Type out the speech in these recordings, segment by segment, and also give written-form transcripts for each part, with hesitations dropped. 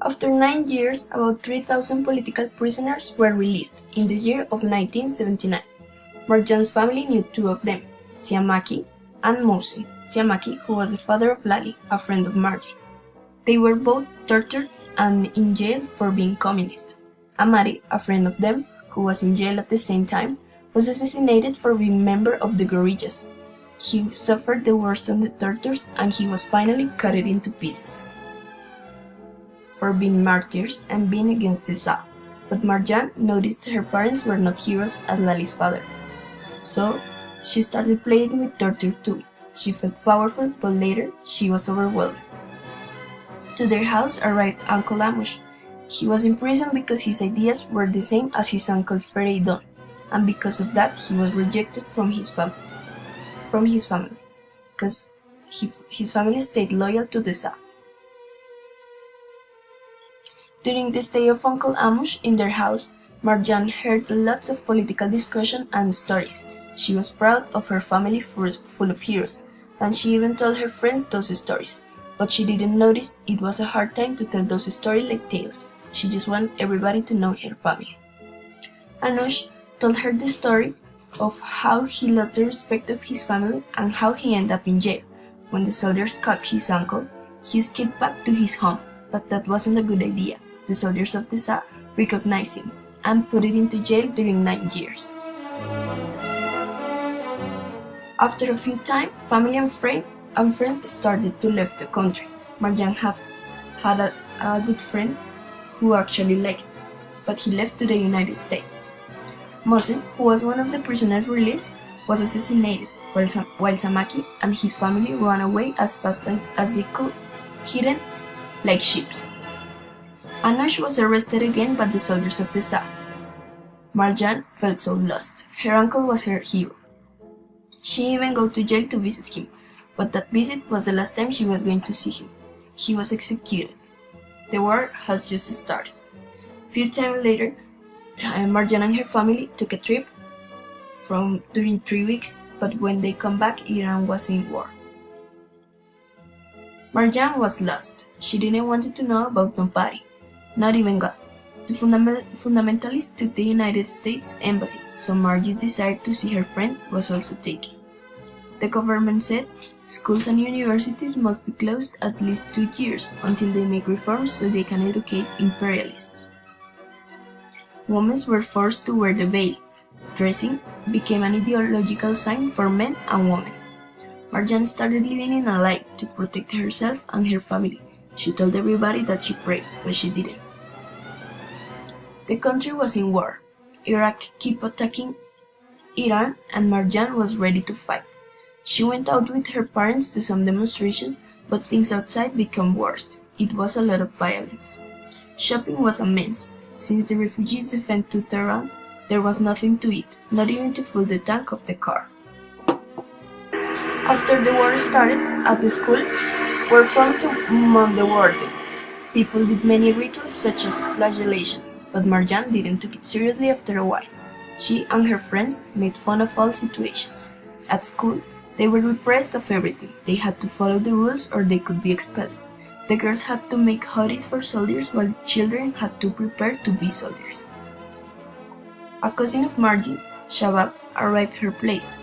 After 9 years, about 3,000 political prisoners were released in the year of 1979. Marjan's family knew two of them, Siamaki and Mohsen. Siamaki, who was the father of Lali, a friend of Margie. They were both tortured and in jail for being communist. Amari, a friend of them, who was in jail at the same time, was assassinated for being a member of the guerrillas. He suffered the worst of the tortures and he was finally cut into pieces for being martyrs and being against the Shah. But Marjan noticed her parents were not heroes as Lali's father. So she started playing with torture too. She felt powerful, but later she was overwhelmed. To their house arrived Uncle Amush. He was in prison because his ideas were the same as his uncle Fereidon, and because of that he was rejected from his family. Because his family stayed loyal to the Shah. During the stay of Uncle Amush in their house, Marjan heard lots of political discussion and stories. She was proud of her family full of heroes, and she even told her friends those stories. But she didn't notice it was a hard time to tell those stories like tales. She just wanted everybody to know her family. Anush told her the story of how he lost the respect of his family and how he ended up in jail. When the soldiers caught his uncle, he escaped back to his home, but that wasn't a good idea. The soldiers of the Shah recognized him and put him into jail during 9 years. After a few time, family and friends started to leave the country. Marjan had a good friend who actually liked him, but he left to the United States. Mohsen, who was one of the prisoners released, was assassinated, while Samaki and his family ran away as fast as they could, hidden like sheep. Anush was arrested again by the soldiers of the Shah. Marjan felt so lost. Her uncle was her hero. She even got to jail to visit him, but that visit was the last time she was going to see him. He was executed. The war has just started. A few times later, Marjan and her family took a trip during 3 weeks, but when they come back, Iran was in war. Marjan was lost. She didn't want to know about nobody, not even God. The fundamentalists took the United States Embassy, so Margie's desire to see her friend was also taken. The government said schools and universities must be closed at least 2 years until they make reforms so they can educate imperialists. Women were forced to wear the veil. Dressing became an ideological sign for men and women. Marjan started living in a lie to protect herself and her family. She told everybody that she prayed, but she didn't. The country was in war. Iraq kept attacking Iran and Marjan was ready to fight. She went out with her parents to some demonstrations, but things outside became worse. It was a lot of violence. Shopping was a mess. Since the refugees defended to Tehran, there was nothing to eat, not even to fill the tank of the car. After the war started, at the school, were formed to mourn the warden. People did many rituals such as flagellation, but Marjan didn't take it seriously after a while. She and her friends made fun of all situations. At school, they were repressed of everything. They had to follow the rules or they could be expelled. The girls had to make hoodies for soldiers while children had to prepare to be soldiers. A cousin of Margie, Shabab, arrived at her place.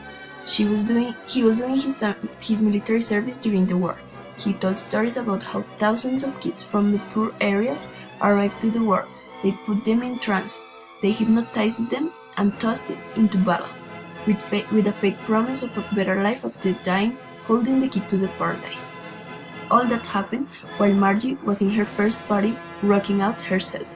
He was doing his military service during the war. He told stories about how thousands of kids from the poor areas arrived to the war. They put them in trance. They hypnotized them and tossed them into battle, with a fake promise of a better life after dying, holding the key to the paradise. All that happened while Margie was in her first party, rocking out herself.